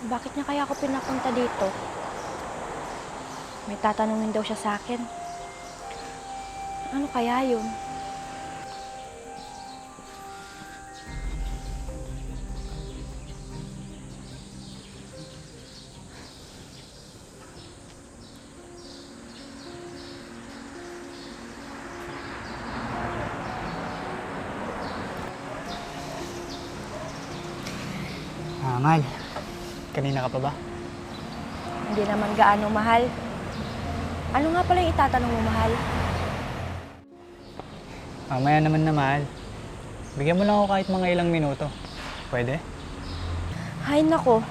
Bakit niya kaya ako pinapunta dito? May tatanungin daw siya sa akin. Ano kaya yun? Mahal. Kanina ka pa ba? Hindi naman gaano mahal. Ano nga pala yung itatanong mo, mahal? Mamaya naman na, mahal. Bigyan mo lang ako kahit mga ilang minuto. Pwede? Hay nako.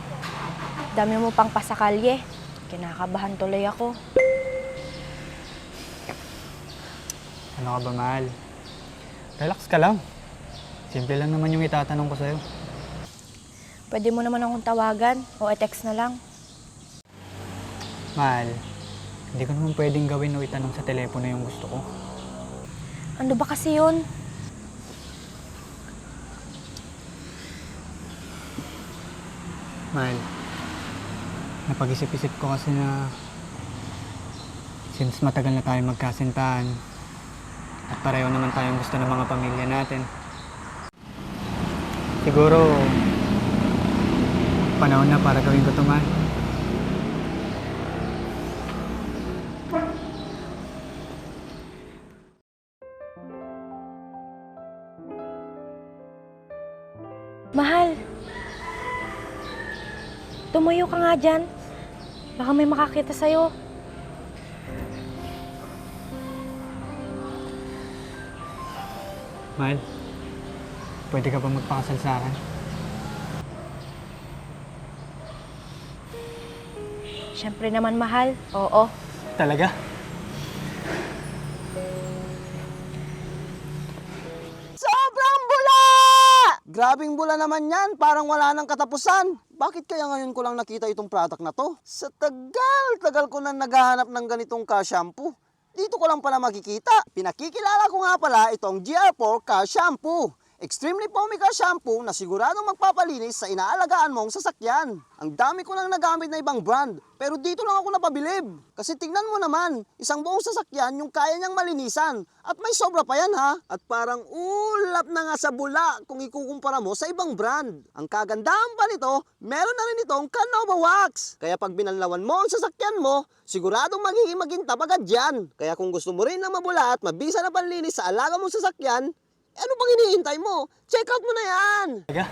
Dami mo pang pasakalye. Kinakabahan tuloy ako. Ano ka ba, mahal? Relax ka lang. Simple lang naman yung itatanong ko sa'yo. Pwede mo naman akong tawagan o i-text na lang. Mahal, hindi ko naman pwedeng gawin o itanong sa telepono yung gusto ko. Ano ba kasi yun? Mahal, napag-isip-isip ko kasi na since matagal na tayo magkasintahan at pareho naman tayong gusto ng mga pamilya natin, siguro panahon na para gawin ko ito, mahal. Mahal, tumuyo ka nga dyan. Baka may makakita sa'yo. Mahal, pwede ka ba magpakasal sa akin? Siyempre naman, mahal. Oo. Talaga? Sobrang bula! Grabing bula naman yan, parang wala nang katapusan. Bakit kaya ngayon ko lang nakita itong product na to? Sa tagal ko na naghahanap ng ganitong car shampoo. Dito ko lang pala makikita. Pinakikilala ko nga pala itong GR4 Car Shampoo. Extremely foamy car shampoo na siguradong magpapalinis sa inaalagaan mong sasakyan. Ang dami ko nang nagamit na ibang brand, pero dito lang ako napabilib. Kasi tingnan mo naman, isang buong sasakyan yung kaya niyang malinisan. At may sobra pa yan ha. At parang ulap na nga sa bula kung ikukumpara mo sa ibang brand. Ang kagandahan pa nito, meron na rin itong Canova Wax. Kaya pag binanlawan mo ang sasakyan mo, siguradong magiging magintab agad yan. Kaya kung gusto mo rin na mabula at mabisa na panlinis sa alaga mong sasakyan, ano bang hinihintay mo? Check out mo na yan! Talaga?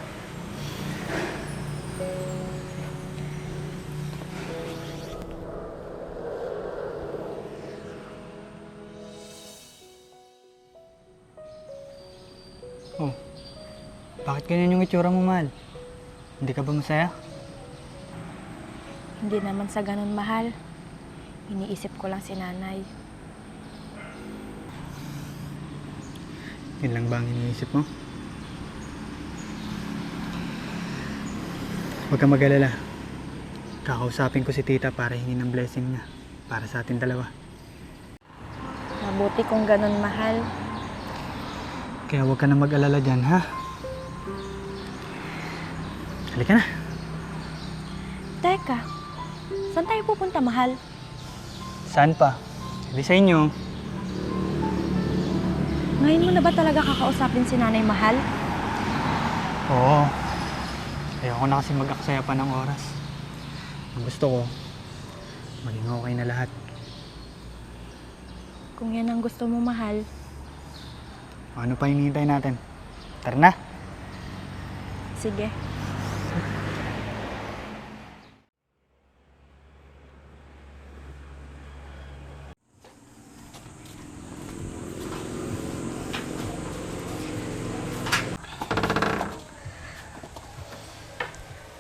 Oh, bakit ganyan yung itsura mo, mahal? Hindi ka ba masaya? Hindi naman sa ganun, mahal. Iniisip ko lang si nanay. Yun lang ba ang iniisip mo? Huwag kang mag-alala. Kakausapin ko si tita para hingin ng blessing niya. Para sa atin dalawa. Mabuti kung ganun, mahal. Kaya huwag ka na mag-alala dyan, ha? Halika na. Teka, saan tayo pupunta, mahal? Saan pa? Hindi sa inyo. Ngayon mo na ba talaga kakausapin si nanay, mahal? Oo. Ayoko na kasi mag-aksaya pa ng oras. Ang gusto ko, maging okay na lahat. Kung yan ang gusto mo, mahal. Ano pa hinihintay natin? Tara na! Sige.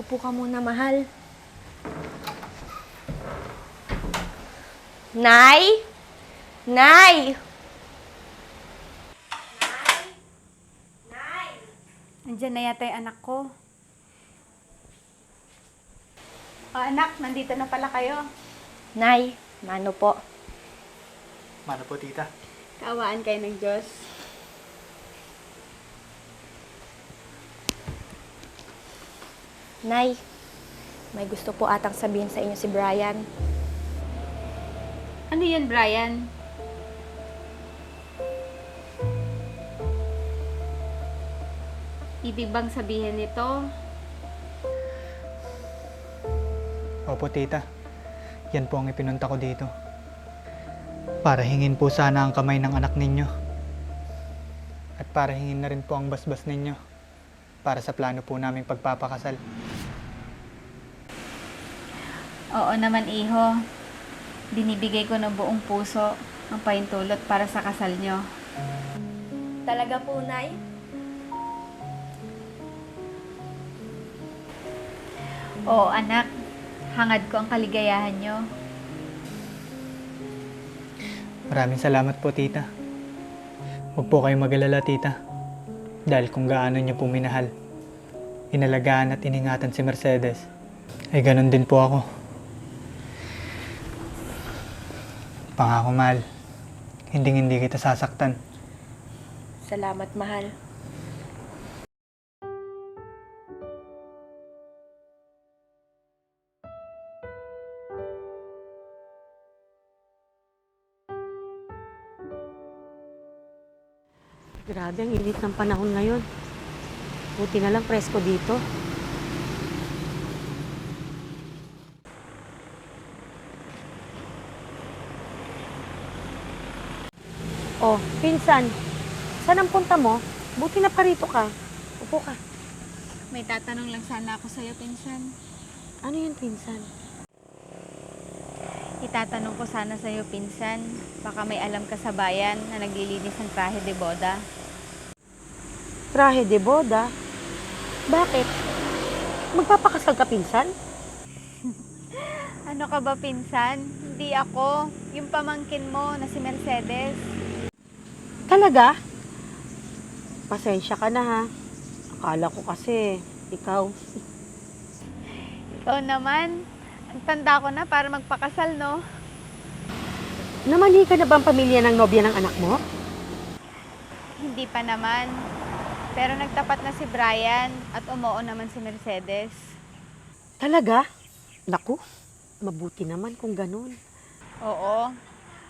Upo ka muna, mahal. Nay! Nay! Nandiyan na yata yung anak ko. O anak, nandito na pala kayo. Nay, mano po? Mano po, tita? Kaawaan kayo ng Diyos. Nay, May gusto po atang sabihin sa inyo si Brian. Ano yan, Brian? Ibig bang sabihin nito? Opo, tita. Yan po ang ipinunta ko dito. Para hingin po sana ang kamay ng anak ninyo. At para hingin na rin po ang basbas ninyo. Para sa plano po namin pagpapakasal. Oo naman, iho. Binibigay ko ng buong puso ang pahintulot para sa kasal nyo. Talaga po, Nay? Oo, anak. Hangad ko ang kaligayahan nyo. Maraming salamat po, tita. Huwag po kayong mag-alala, tita. Dahil kung gaano niyo po minahal, inalagaan at iningatan si Mercedes, ay ganun din po ako. Pangako, mahal. Hindi kita sasaktan. Salamat, mahal. Grabe, ang init ng panahon ngayon. Buti na lang presko dito. Oh, pinsan. Saan ang punta mo? Buti na parito ka. Upo ka. May tatanong lang sana ako sa'yo, pinsan. Ano yun, pinsan? Itatanong ko sana sa'yo, pinsan. Baka may alam ka sa bayan na naglilinis ng trahe de boda. Trahe de boda? Bakit? Magpapakasal ka, pinsan? Ano ka ba, pinsan? Hindi ako. Yung pamangkin mo na si Mercedes. Talaga? Pasensya ka na, ha? Akala ko kasi, ikaw. Ikaw naman. Ang tanda ko na para magpakasal, no? Namali ka na ba ang pamilya ng nobya ng anak mo? Hindi pa naman. Pero nagtapat na si Brian at umuo naman si Mercedes. Talaga? Naku, mabuti naman kung ganun. Oo.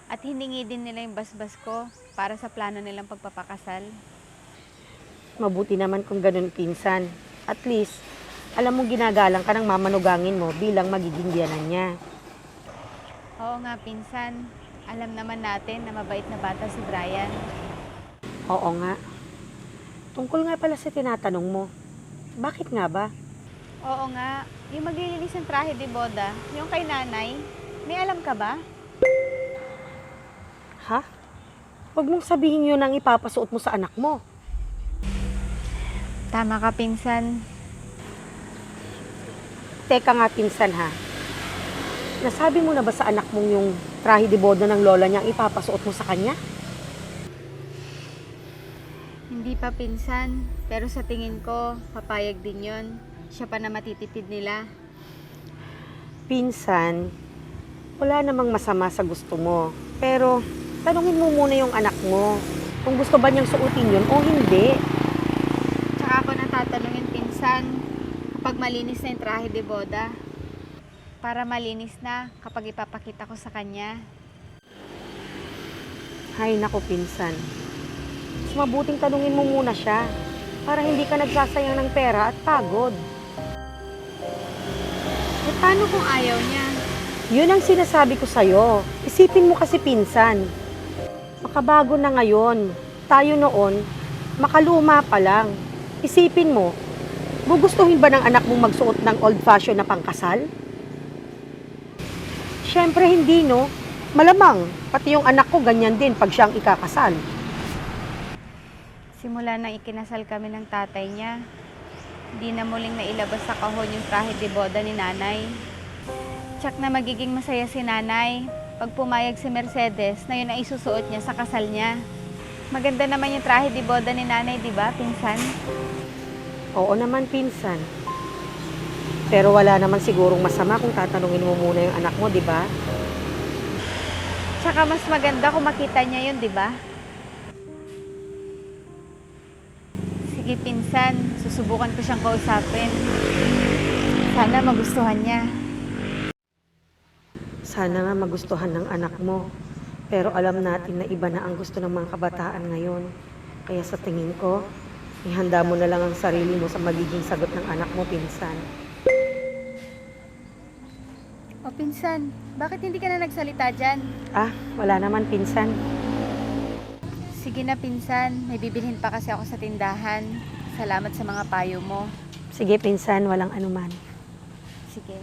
At hiningi din nila yung basbas ko para sa plano nilang pagpapakasal. Mabuti naman kung ganun, pinsan. At least, alam mong ginagalang ka ng mamanugangin mo bilang magiging biyanan niya. Oo nga, pinsan. Alam naman natin na mabait na bata si Brian. Oo nga. Tungkol nga pala sa tinatanong mo, bakit nga ba? Oo nga. Yung maglilinis ng trahe de boda, yung kay nanay, may alam ka ba? Ha? Huwag mong sabihin yun ang ipapasuot mo sa anak mo. Tama ka, pinsan. Teka nga, pinsan, ha? Nasabi mo na ba sa anak mong yung trahe de boda ng lola niya ang ipapasuot mo sa kanya? Hindi pa, pinsan. Pero sa tingin ko, papayag din yon. Siya pa na matitipid nila. Pinsan, wala namang masama sa gusto mo. Pero, tanungin mo muna yung anak mo kung gusto ba niyang suotin yun o hindi. Tsaka ako natatanungin, pinsan, kapag malinis na yung trahe de boda. Para malinis na kapag ipapakita ko sa kanya. Hay nako, pinsan. Mas mabuting tanungin mo muna siya para hindi ka nagsasayang ng pera at pagod. Eh, paano kung ayaw niya? Yun ang sinasabi ko sa'yo. Isipin mo kasi, pinsan. Makabago na ngayon. Tayo noon, makaluma pa lang. Isipin mo, gugustuhin ba ng anak mong magsuot ng old-fashioned na pangkasal? Siyempre hindi, no? Malamang, pati yung anak ko ganyan din pag siyang ikakasal. Simula nang ikinasal kami ng tatay niya, di na muling nailabas sa kahon yung trahe de boda ni nanay. Tsak na magiging masaya si nanay pag pumayag si Mercedes na yun ang isusuot niya sa kasal niya. Maganda naman yung trahe de boda ni nanay, di ba, pinsan? Oo naman, pinsan. Pero wala naman sigurong masama kung tatanungin mo muna yung anak mo, di ba? Tsaka mas maganda kung makita niya yun, di ba? Sige, pinsan. Susubukan ko siyang kausapin. Sana magustuhan niya. Sana nga magustuhan ng anak mo. Pero alam natin na iba na ang gusto ng mga kabataan ngayon. Kaya sa tingin ko, ihanda mo na lang ang sarili mo sa magiging sagot ng anak mo, pinsan. O pinsan, bakit hindi ka na nagsalita dyan? Ah, wala naman, pinsan. Sige na pinsan, may bibilhin pa kasi ako sa tindahan. Salamat sa mga payo mo. Sige, pinsan, walang anuman. Sige.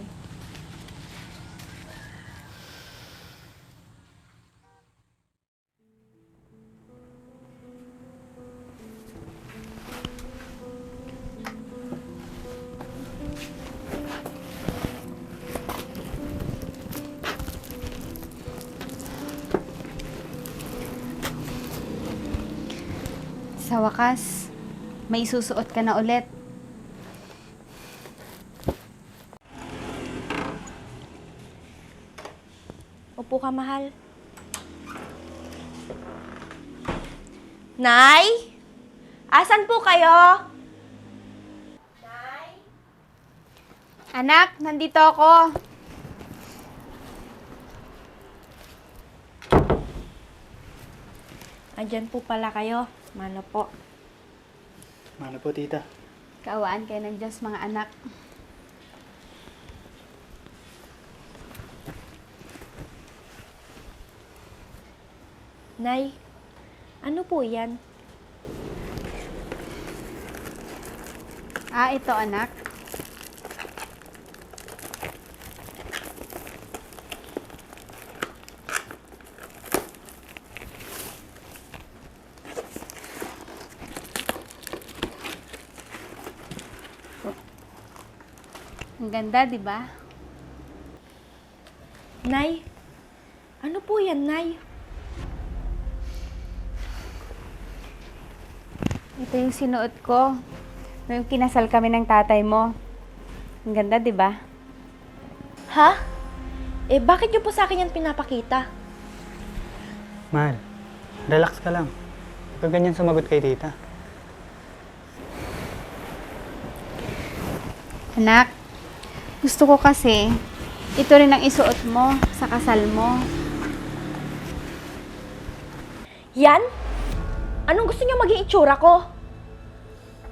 Sa wakas, may isusuot ka na ulit. Upo ka, mahal. Nay? Asan po kayo? Anak, nandito ako. Andyan po pala kayo. Mano po. Mano po, tita. Kaawaan kayo ng Diyos, mga anak. Nay, ano po yan? Ah, ito anak. Ang ganda, di ba? Nay, ano po yan, Nay? Ito yung sinuot ko. Noong kinasal kami ng tatay mo. Ang ganda, di ba? Ha? Eh, bakit niyo po sa akin yan pinapakita? Mahal, relax ka lang. Huwag ka ganyan sumagot kay tita. Anak, gusto ko kasi, ito rin ang isuot mo sa kasal mo. Yan? Anong gusto niyo maging itsura ko?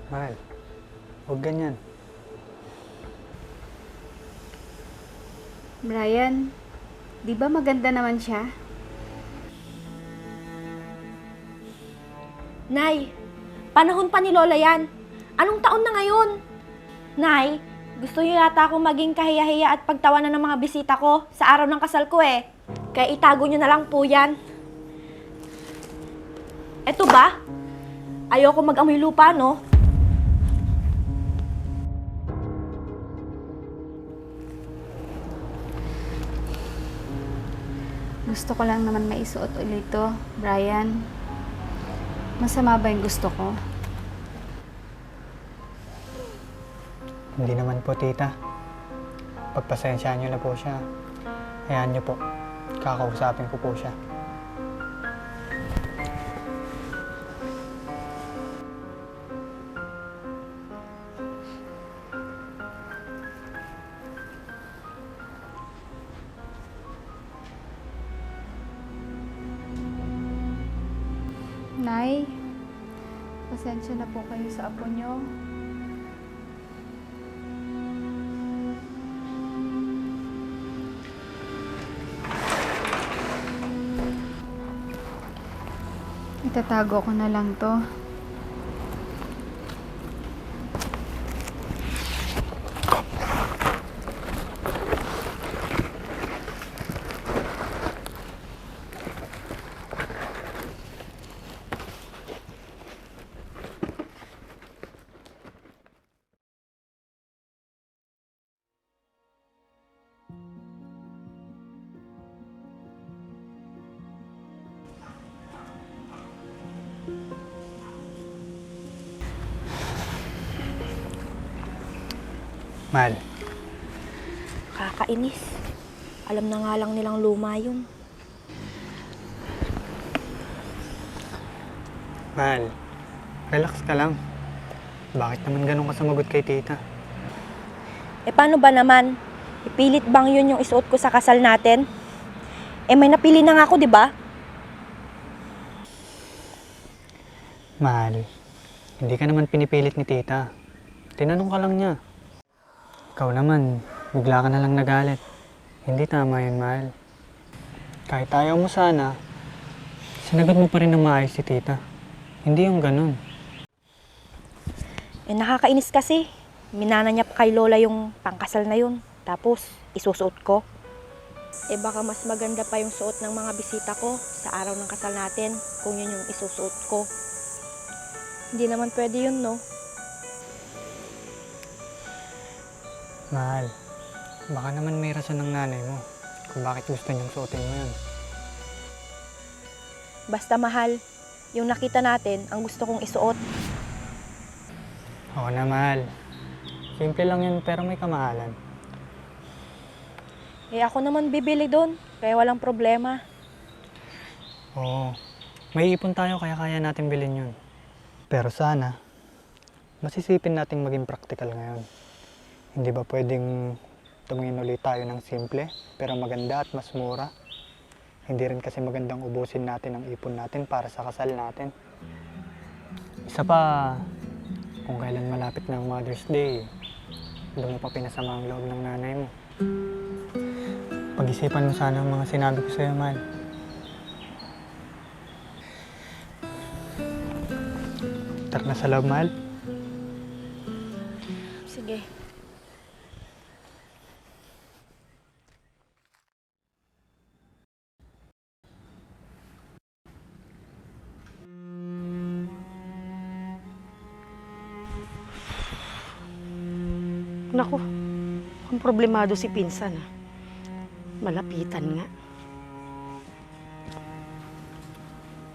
Mahal, huwag ganyan. Brian, di ba maganda naman siya? Nay, panahon pa ni Lola yan. Anong taon na ngayon? Nay, gusto niyo yata akong maging kahiya-hiya at pagtawanan ng mga bisita ko sa araw ng kasal ko eh. Kaya itago niyo na lang po yan. Eto ba? Ayoko mag-amoy lupa, no? Gusto ko lang naman maisuot ulit ito, Brian. Masama ba yung gusto ko? Hindi naman po, tita. Pagpasensyahan niyo na po siya. Hayaan niyo po. Kakausapin ko po siya. Nay, pasensya na po kayo sa apo nyo. Itatago ko na lang to. Mahal, Kakainis. Alam na nga lang nilang luma yun. mahal. Relax ka lang. Bakit naman ganun ka sumagot kay tita? Paano ba naman? Ipilit bang yun yung isuot ko sa kasal natin? May napili na nga ako, di ba? Mahal, hindi ka naman pinipilit ni tita. Tinanong ka lang niya. Ikaw naman, bigla ka na lang nagalit. Hindi tama yun, mahal. Kahit ayaw mo sana, sinagot mo pa rin na maayos si tita. Hindi yung ganun. Nakakainis kasi. Minana niya pa kay Lola yung pangkasal na yun. Tapos, isusuot ko. Baka mas maganda pa yung suot ng mga bisita ko sa araw ng kasal natin kung yun yung isusuot ko. Hindi naman pwede yun, no? Mahal, baka naman may rason ng nanay mo kung bakit gusto niyang suotin mo yun. Basta mahal, yung nakita natin ang gusto kong isuot. Oo na, mahal. Simple lang yun pero may kamahalan. Ako naman bibili doon, kaya walang problema. Oo, may ipon tayo kaya kaya natin bilhin yun. Pero sana, masisipin nating maging practical ngayon. Hindi ba pwedeng tumingin ulit tayo ng simple pero maganda at mas mura? Hindi rin kasi magandang ubusin natin ang ipon natin para sa kasal natin. Isa pa, kung kailan malapit ng Mother's Day, doon mo pa pinasama ang loob ng nanay mo. Pag-isipan mo sana ang mga sinabi ko sa'yo, mahal. Tara na sa loob, mahal. Sige. Naku, ang problemado si Pinsan. Malapitan nga.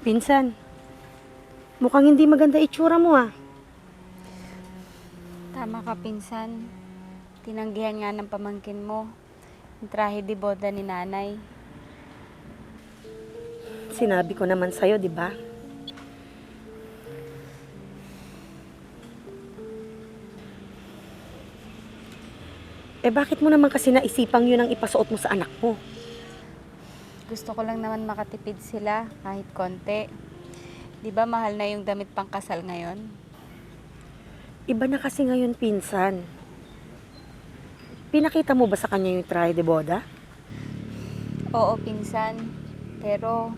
Pinsan, mukhang hindi maganda itsura mo Tama ka, pinsan. Tinanggihan nga ng pamangkin mo yung trahe de boda ni nanay. Sinabi ko naman sa'yo, di ba? Bakit mo naman kasi naisipang yun ang ipasuot mo sa anak mo? Gusto ko lang naman makatipid sila kahit konti. Di ba mahal na yung damit pang kasal ngayon? Iba na kasi ngayon, Pinsan. Pinakita mo ba sa kanya yung traje de boda? Oo, pinsan. Pero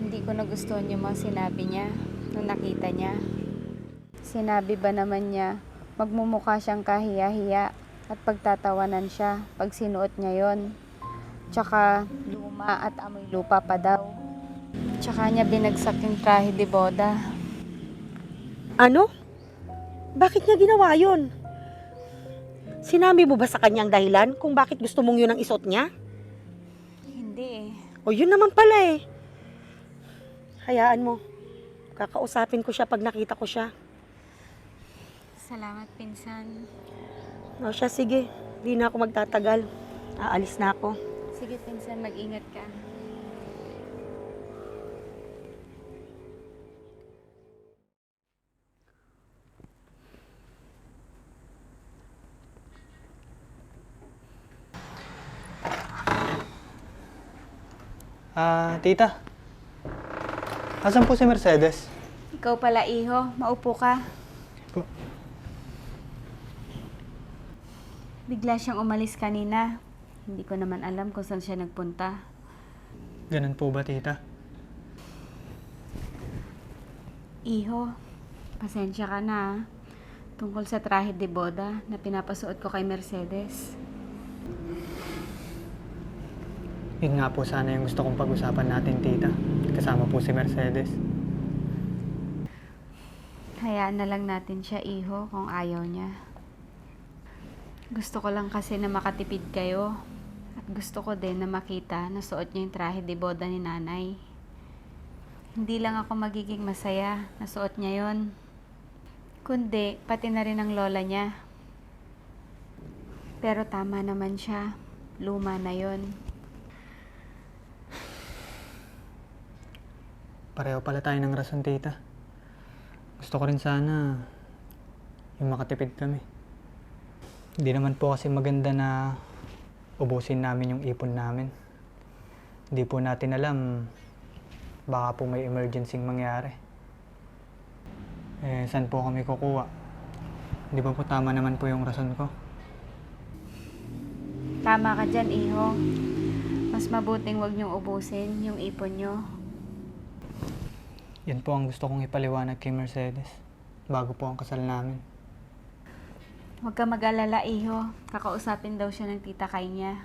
hindi ko nagustuhan yung mga sinabi niya nung nakita niya. Sinabi ba naman niya magmumukha siyang kahiya-hiya at pagtatawanan siya pag sinuot niya yon. Tsaka luma at amoy lupa pa daw. Tsaka niya binagsak yung trahe de boda. Ano? Bakit niya ginawa yun? Sinabi mo ba sa kanyang dahilan kung bakit gusto mong yun ang isuot niya? Hindi eh. O yun naman pala eh. Hayaan mo. Kakausapin ko siya pag nakita ko siya. Salamat, pinsan. O siya, sige. Di na ako magtatagal. Aalis na ako. Sige, pinsan, mag-ingat ka. Tita. Asan po si Mercedes? Ikaw pala, iho. Maupo ka. Po. Bigla siyang umalis kanina. Hindi ko naman alam kung saan siya nagpunta. Ganun po ba, tita? Iho, pasensya ka na ah. Tungkol sa trahe de boda na pinapasuot ko kay Mercedes. Yun nga po sana yung gusto kong pag-usapan natin, tita. Kasama po si Mercedes. Hayaan na lang natin siya, iho, kung ayaw niya. Gusto ko lang kasi na makatipid kayo. At gusto ko din na makita na suot niya yung trahe de boda ni nanay. Hindi lang ako magiging masaya na suot niya yon, kundi pati na rin ang lola niya. Pero tama naman siya. Luma na yon. Pareho pala tayo ng rason, tita. Gusto ko rin sana yung makatipid kami. Hindi naman po kasi maganda na ubusin namin yung ipon namin. Hindi po natin alam, baka po may emergency mangyari. Saan po kami kukuha? Di ba po tama naman po yung rason ko? Tama ka dyan, iho. Mas mabuting wag niyong ubusin yung ipon niyo. Yan po ang gusto kong ipaliwanag kay Mercedes bago po ang kasal namin. Huwag ka mag-alala, iho. Kakausapin daw siya ng tita Kay niya.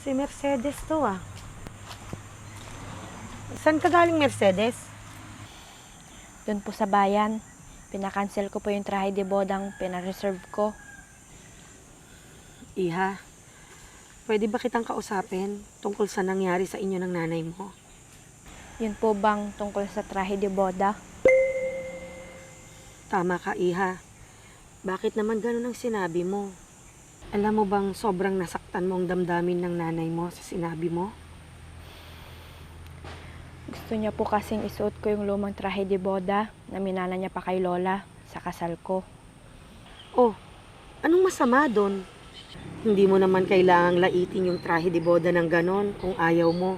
Si Mercedes to ah. Saan ka galing, Mercedes? Doon po sa bayan, pinakancel ko po yung trahe de bodang pinareserve ko. Iha, pwede ba kitang kausapin tungkol sa nangyari sa inyo ng nanay mo? Yun po bang tungkol sa trahe de boda? Tama ka, Iha. Bakit naman ganun ang sinabi mo? Alam mo bang sobrang nasaktan mo ang damdamin ng nanay mo sa sinabi mo? Gusto niya po kasing isuot ko yung lumang trahe de boda na minana niya pa kay Lola sa kasal ko. Oh, anong masama doon? Hindi mo naman kailangang laitin yung trahe de boda ng ganon kung ayaw mo.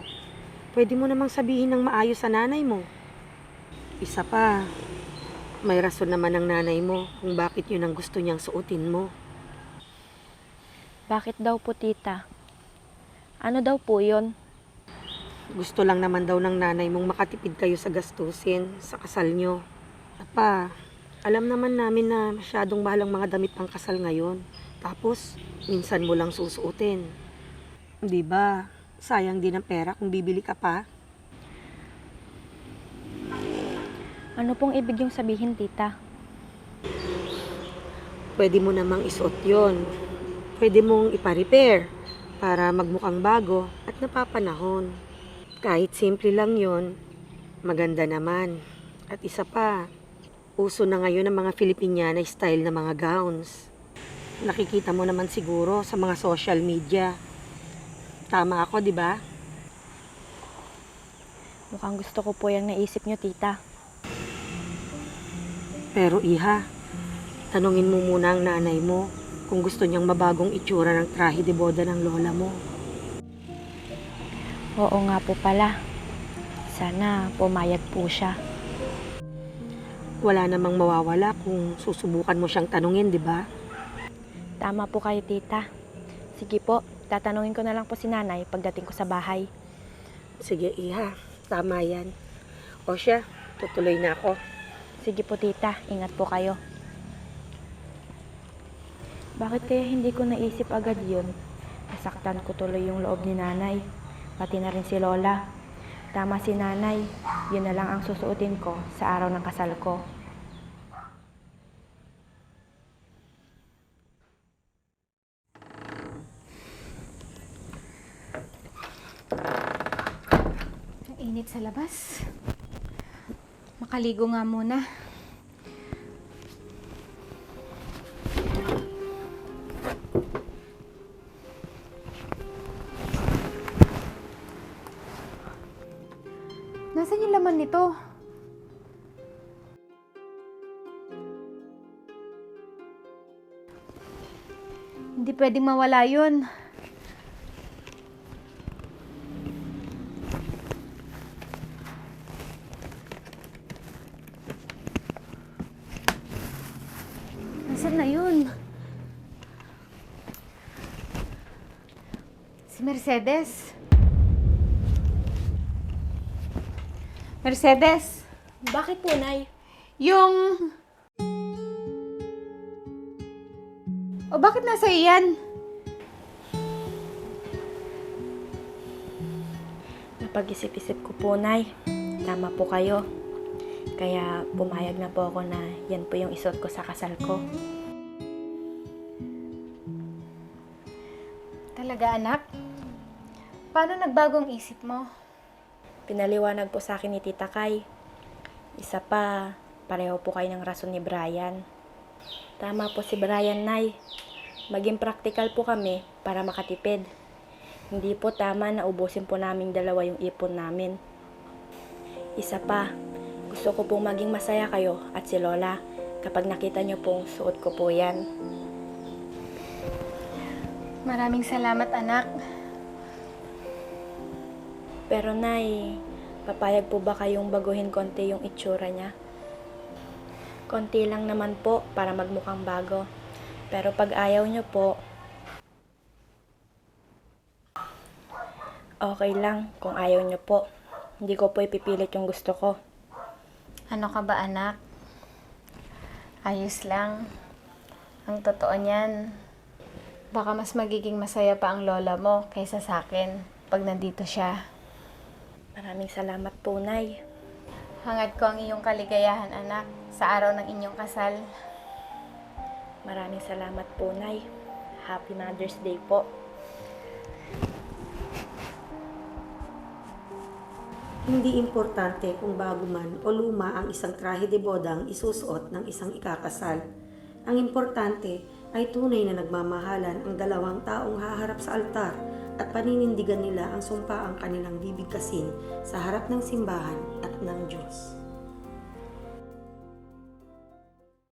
Pwede mo namang sabihin ng maayos sa nanay mo. Isa pa, may rason naman ng nanay mo kung bakit yun ang gusto niyang suotin mo. Bakit daw po, tita? Ano daw po yun? Gusto lang naman daw ng nanay mong makatipid kayo sa gastusin sa kasal nyo. Pa, alam naman namin na masyadong mahal ang mga damit pang kasal ngayon. Tapos, minsan mo lang susuotin. Di ba? Sayang din ang pera kung bibili ka pa. Ano pong ibig yung sabihin, tita? Pwede mo namang isuot yon. Pwede mong ipa-repair para magmukhang bago at napapanahon. Kahit simple lang yon, maganda naman. At isa pa, uso na ngayon ang mga Filipiniana style na mga gowns. Nakikita mo naman siguro sa mga social media. Tama ako, di ba? Mukhang gusto ko po yung naisip niyo, tita. Pero Iha, tanungin mo muna ang nanay mo kung gusto niyang mabagong itsura ng trahe de boda ng lola mo. Oo nga po pala. Sana pumayag po siya. Wala namang mawawala kung susubukan mo siyang tanungin, di ba? Tama po kayo, tita. Sige po, tatanungin ko na lang po si nanay pagdating ko sa bahay. Sige, Iha. Tama yan. O siya, tutuloy na ako. Sige po, tita. Ingat po kayo. Bakit kaya hindi ko naisip agad yun? Nasaktan ko tuloy yung loob ni nanay. Pati na rin si Lola. Tama si nanay. Yun na lang ang susuotin ko sa araw ng kasal ko. Ang init sa labas. Makaligo nga muna. Nasaan yung laman nito? Hindi pwedeng mawala yun. Nasaan na yun? Si Mercedes. Mercedes, Bakit po, nay? yung... O bakit nasa iyan? Napag-isip-isip ko po, nay. Tama po kayo. Kaya pumayag na po ako na yan po yung isuot ko sa kasal ko. Talaga, anak? Paano nagbagong isip mo? Pinaliwanag po sa akin ni Tita Kay. Isa pa, pareho po kayo ng rason ni Brian. Tama po si Brian, nay. Maging practical po kami para makatipid. Hindi po tama na ubusin po naming dalawa yung ipon namin. Isa pa, gusto ko pong maging masaya kayo at si Lola kapag nakita niyo pong suot ko po yan. Maraming salamat, anak. Pero Nay, papayag po ba kayong baguhin konti yung itsura niya? Konti lang naman po para magmukhang bago. Pero pag ayaw niyo po, okay lang kung ayaw niyo po. Hindi ko po ipipilit yung gusto ko. Ano ka ba, anak? Ayos lang. Ang totoo niyan, baka mas magiging masaya pa ang lola mo kaysa sa akin pag nandito siya. Maraming salamat po, Nay. Hangad ko ang iyong kaligayahan, anak, sa araw ng inyong kasal. Maraming salamat po, Nay. Happy Mother's Day po. Hindi importante kung bago man o luma ang isang trahe de bodang isusuot ng isang ikakasal. Ang importante ay tunay na nagmamahalan ang dalawang taong haharap sa altar at paninindigan nila ang sumpaang kanilang bibigkasin sa harap ng simbahan at ng Diyos.